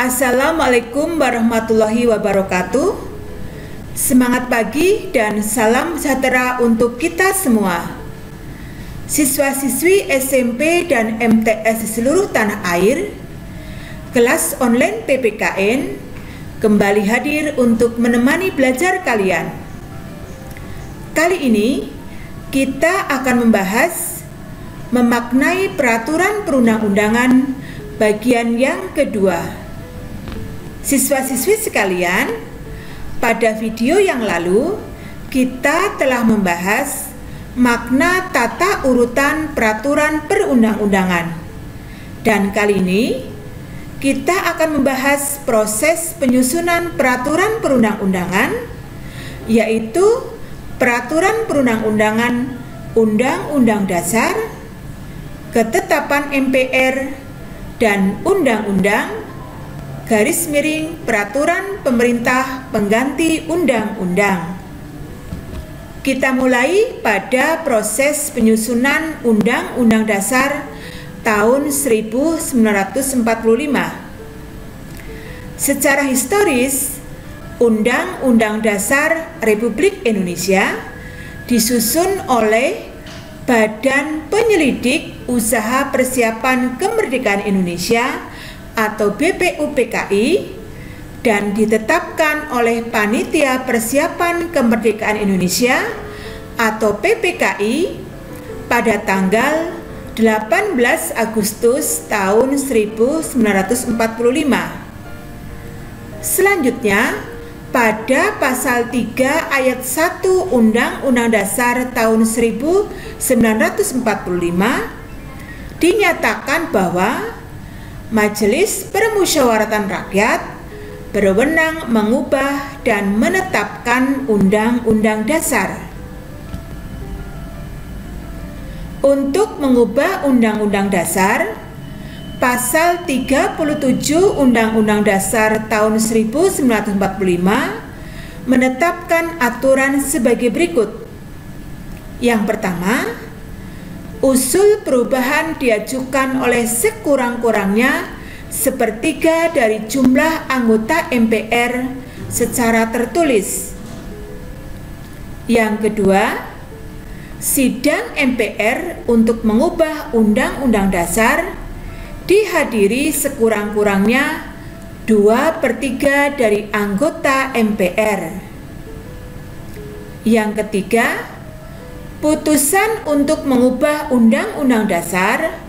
Assalamualaikum warahmatullahi wabarakatuh. Semangat pagi dan salam sejahtera untuk kita semua. Siswa-siswi SMP dan MTS di seluruh tanah air, kelas online PPKN kembali hadir untuk menemani belajar kalian. Kali ini kita akan membahas memaknai peraturan perundang-undangan bagian yang kedua. Siswa-siswi sekalian, pada video yang lalu kita telah membahas makna tata urutan peraturan perundang-undangan. Dan kali ini kita akan membahas proses penyusunan peraturan perundang-undangan, yaitu peraturan perundang-undangan Undang-Undang Dasar, Ketetapan MPR, dan Undang-Undang Peraturan Pemerintah Pengganti Undang-Undang. Kita mulai pada proses penyusunan Undang-Undang Dasar tahun 1945. Secara historis, Undang-Undang Dasar Republik Indonesia disusun oleh Badan Penyelidik Usaha Persiapan Kemerdekaan Indonesia atau BPUPKI dan ditetapkan oleh Panitia Persiapan Kemerdekaan Indonesia atau PPKI pada tanggal 18 Agustus tahun 1945. Selanjutnya, pada pasal 3 ayat 1 Undang-Undang Dasar tahun 1945 dinyatakan bahwa Majelis Permusyawaratan Rakyat berwenang mengubah dan menetapkan Undang-Undang Dasar. Untuk mengubah Undang-Undang Dasar, Pasal 37 Undang-Undang Dasar tahun 1945 menetapkan aturan sebagai berikut. Yang pertama, usul perubahan diajukan oleh sekurang-kurangnya sepertiga dari jumlah anggota MPR secara tertulis. Yang kedua, sidang MPR untuk mengubah Undang-Undang Dasar dihadiri sekurang-kurangnya 2/3 dari anggota MPR. Yang ketiga, putusan untuk mengubah Undang-Undang Dasar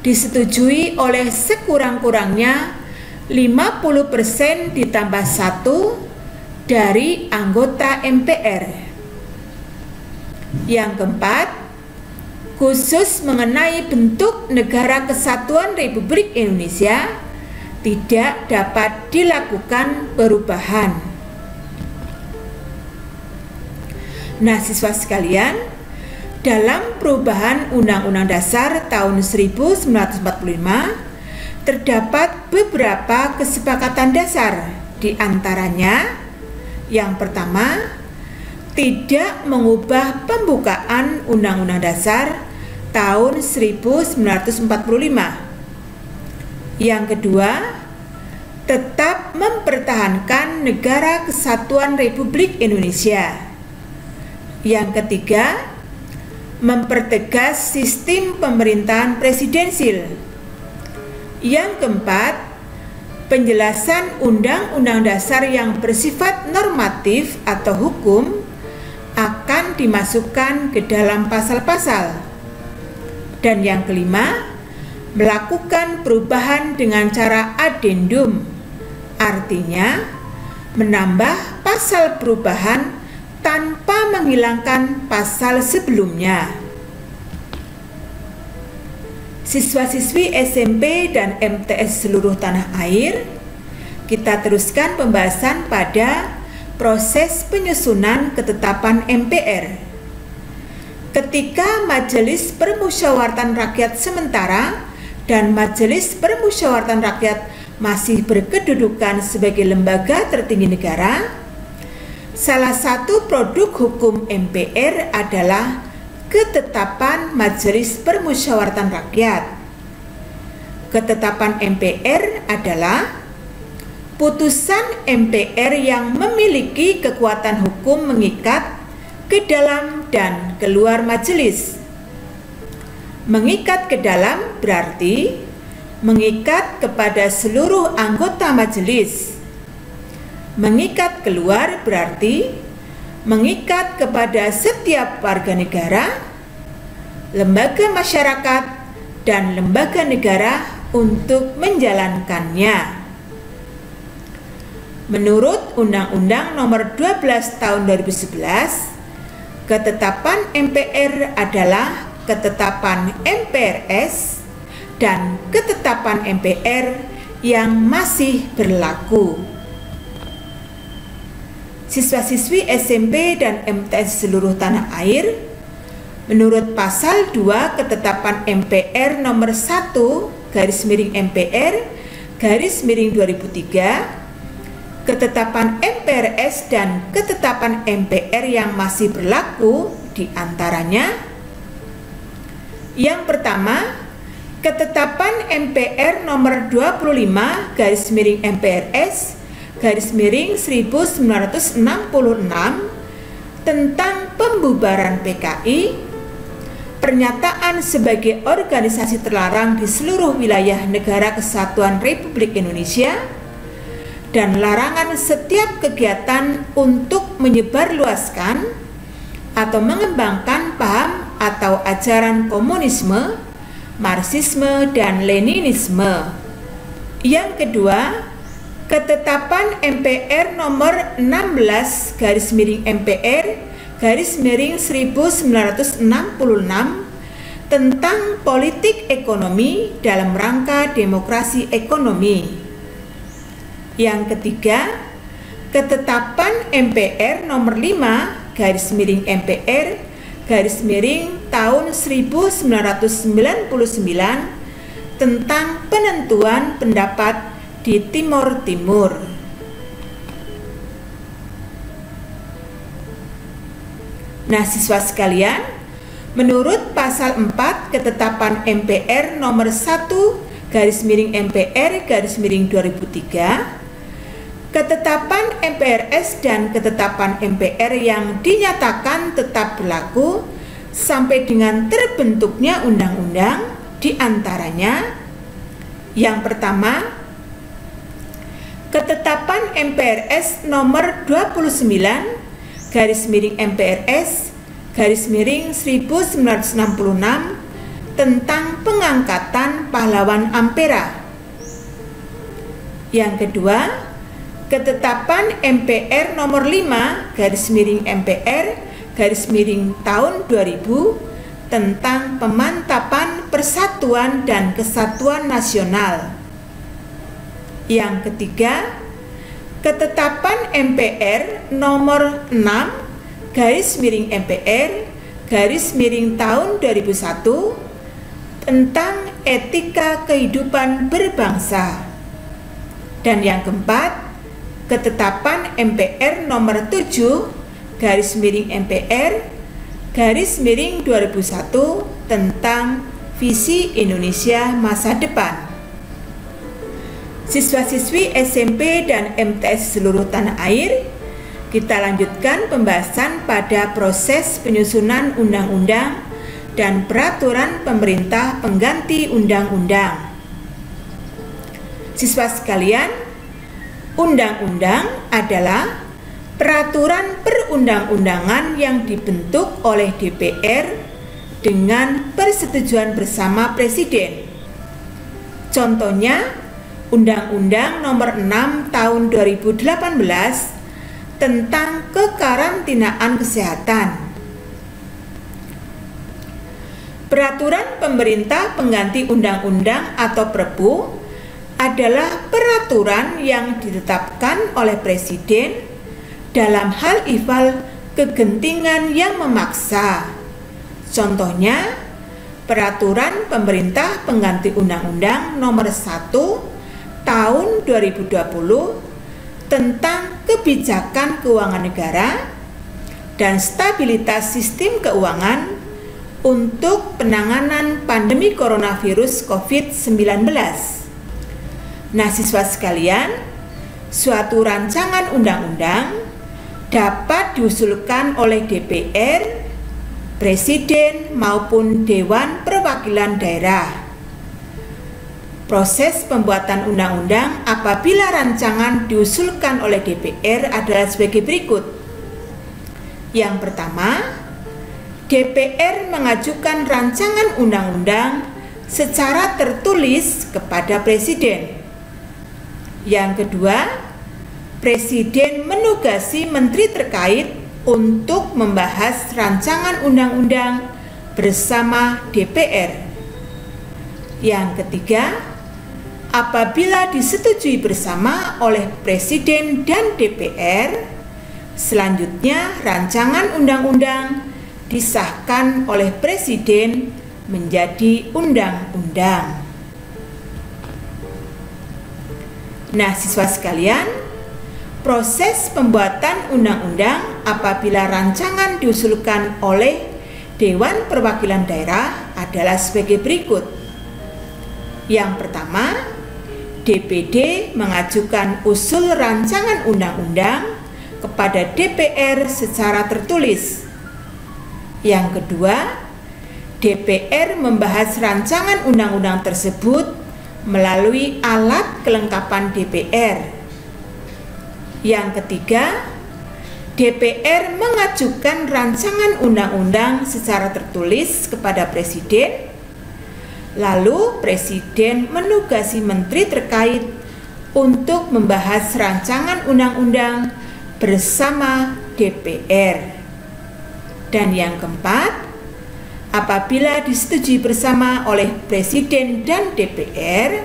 disetujui oleh sekurang-kurangnya 50% ditambah 1 dari anggota MPR. Yang keempat, khusus mengenai bentuk Negara Kesatuan Republik Indonesia tidak dapat dilakukan perubahan. Nah, siswa sekalian, dalam perubahan Undang-Undang Dasar tahun 1945 terdapat beberapa kesepakatan dasar, di antaranya yang pertama, tidak mengubah pembukaan Undang-Undang Dasar tahun 1945. Yang kedua, tetap mempertahankan Negara Kesatuan Republik Indonesia. Yang ketiga, mempertegas sistem pemerintahan presidensil. Yang keempat, penjelasan Undang-Undang Dasar yang bersifat normatif atau hukum akan dimasukkan ke dalam pasal-pasal. Dan yang kelima, melakukan perubahan dengan cara adendum, artinya menambah pasal perubahan tanpa menghilangkan pasal sebelumnya. Siswa-siswi SMP dan MTS seluruh tanah air, kita teruskan pembahasan pada proses penyusunan ketetapan MPR. Ketika Majelis Permusyawaratan Rakyat sementara dan Majelis Permusyawaratan Rakyat masih berkedudukan sebagai lembaga tertinggi negara, salah satu produk hukum MPR adalah Ketetapan Majelis Permusyawaratan Rakyat. Ketetapan MPR adalah putusan MPR yang memiliki kekuatan hukum mengikat ke dalam dan keluar majelis. Mengikat ke dalam berarti mengikat kepada seluruh anggota majelis. Mengikat keluar berarti mengikat kepada setiap warga negara, lembaga masyarakat, dan lembaga negara untuk menjalankannya. Menurut Undang-Undang Nomor 12 Tahun 2011, ketetapan MPR adalah ketetapan MPRS dan ketetapan MPR yang masih berlaku. Siswa-siswi SMP dan MTS seluruh tanah air, menurut pasal 2 ketetapan MPR nomor 1 /MPR /2003, ketetapan MPRS dan ketetapan MPR yang masih berlaku diantaranya: yang pertama, ketetapan MPR nomor 25 /MPRS /1966 tentang pembubaran PKI, pernyataan sebagai organisasi terlarang di seluruh wilayah Negara Kesatuan Republik Indonesia, dan larangan setiap kegiatan untuk menyebarluaskan atau mengembangkan paham atau ajaran komunisme, Marxisme, dan Leninisme. Yang kedua, ketetapan MPR nomor 16 /MPR /1966 tentang politik ekonomi dalam rangka demokrasi ekonomi. Yang ketiga, ketetapan MPR nomor 5 /MPR tahun 1999 tentang penentuan pendapat di Timor Timur. Nah, siswa sekalian, menurut pasal 4 ketetapan MPR nomor 1 /MPR /2003, ketetapan MPRS dan ketetapan MPR yang dinyatakan tetap berlaku sampai dengan terbentuknya undang-undang diantaranya: yang pertama, ketetapan MPRS nomor 29 /MPRS /1966 tentang pengangkatan pahlawan Ampera. Yang kedua, ketetapan MPR nomor 5 /MPR tahun 2000 tentang pemantapan persatuan dan kesatuan nasional. Yang ketiga, ketetapan MPR nomor 6 /MPR tahun 2001 tentang etika kehidupan berbangsa. Dan yang keempat, ketetapan MPR nomor 7 /MPR /2001 tentang visi Indonesia masa depan. Siswa-siswi SMP dan MTS seluruh tanah air, kita lanjutkan pembahasan pada proses penyusunan undang-undang dan peraturan pemerintah pengganti undang-undang. Siswa sekalian, undang-undang adalah peraturan perundang-undangan yang dibentuk oleh DPR dengan persetujuan bersama Presiden. Contohnya, Undang-Undang Nomor 6 Tahun 2018 tentang kekarantinaan kesehatan. Peraturan pemerintah pengganti undang-undang atau Perpu adalah peraturan yang ditetapkan oleh Presiden dalam hal ihwal kegentingan yang memaksa. Contohnya, peraturan pemerintah pengganti Undang-Undang Nomor 1 Tahun 2020 tentang kebijakan keuangan negara dan stabilitas sistem keuangan untuk penanganan pandemi coronavirus COVID-19. Nah, siswa sekalian, suatu rancangan undang-undang dapat diusulkan oleh DPR, Presiden maupun Dewan Perwakilan Daerah. Proses pembuatan undang-undang apabila rancangan diusulkan oleh DPR adalah sebagai berikut. Yang pertama, DPR mengajukan rancangan undang-undang secara tertulis kepada Presiden. Yang kedua, Presiden menugasi menteri terkait untuk membahas rancangan undang-undang bersama DPR. Yang ketiga, apabila disetujui bersama oleh Presiden dan DPR, selanjutnya rancangan undang-undang disahkan oleh Presiden menjadi undang-undang. Nah, siswa sekalian, proses pembuatan undang-undang apabila rancangan diusulkan oleh Dewan Perwakilan Daerah adalah sebagai berikut. Yang pertama, DPD mengajukan usul rancangan undang-undang kepada DPR secara tertulis. Yang kedua, DPR membahas rancangan undang-undang tersebut melalui alat kelengkapan DPR. Yang ketiga, DPR mengajukan rancangan undang-undang secara tertulis kepada Presiden, lalu Presiden menugasi menteri terkait untuk membahas rancangan undang-undang bersama DPR. Dan yang keempat, apabila disetujui bersama oleh Presiden dan DPR,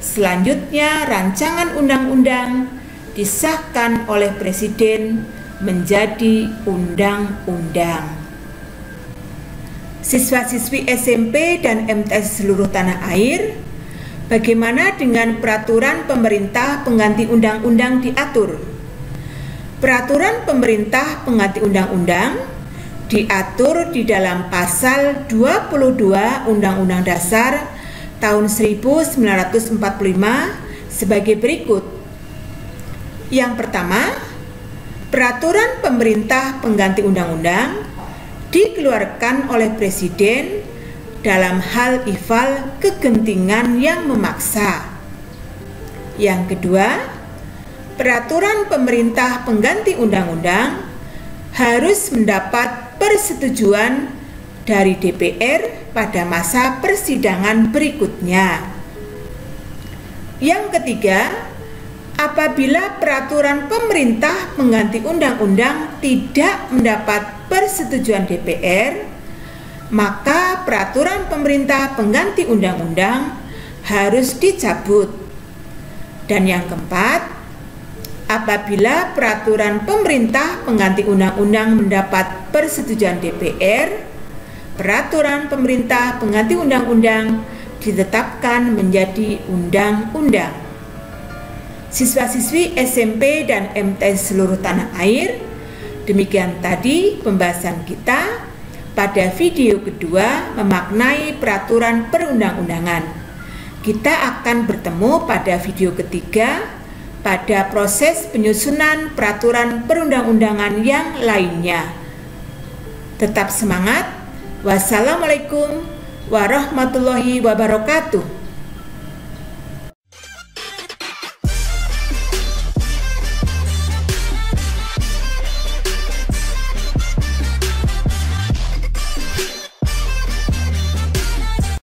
selanjutnya rancangan undang-undang disahkan oleh Presiden menjadi undang-undang. Siswa-siswi SMP dan MTS seluruh tanah air, bagaimana dengan peraturan pemerintah pengganti undang-undang diatur? Peraturan pemerintah pengganti undang-undang diatur di dalam pasal 22 Undang-Undang Dasar tahun 1945 sebagai berikut. Yang pertama, peraturan pemerintah pengganti undang-undang dikeluarkan oleh Presiden dalam hal ihwal kegentingan yang memaksa. Yang kedua, peraturan pemerintah pengganti undang-undang harus mendapat persetujuan dari DPR pada masa persidangan berikutnya. Yang ketiga, apabila peraturan pemerintah pengganti undang-undang tidak mendapat persetujuan DPR, maka peraturan pemerintah pengganti undang-undang harus dicabut. Dan yang keempat, apabila peraturan pemerintah pengganti undang-undang mendapat persetujuan DPR, peraturan pemerintah pengganti undang-undang ditetapkan menjadi undang-undang. Siswa-siswi SMP dan MTS seluruh tanah air, demikian tadi pembahasan kita pada video kedua memaknai peraturan perundang-undangan. Kita akan bertemu pada video ketiga pada proses penyusunan peraturan perundang-undangan yang lainnya. Tetap semangat. Wassalamualaikum warahmatullahi wabarakatuh.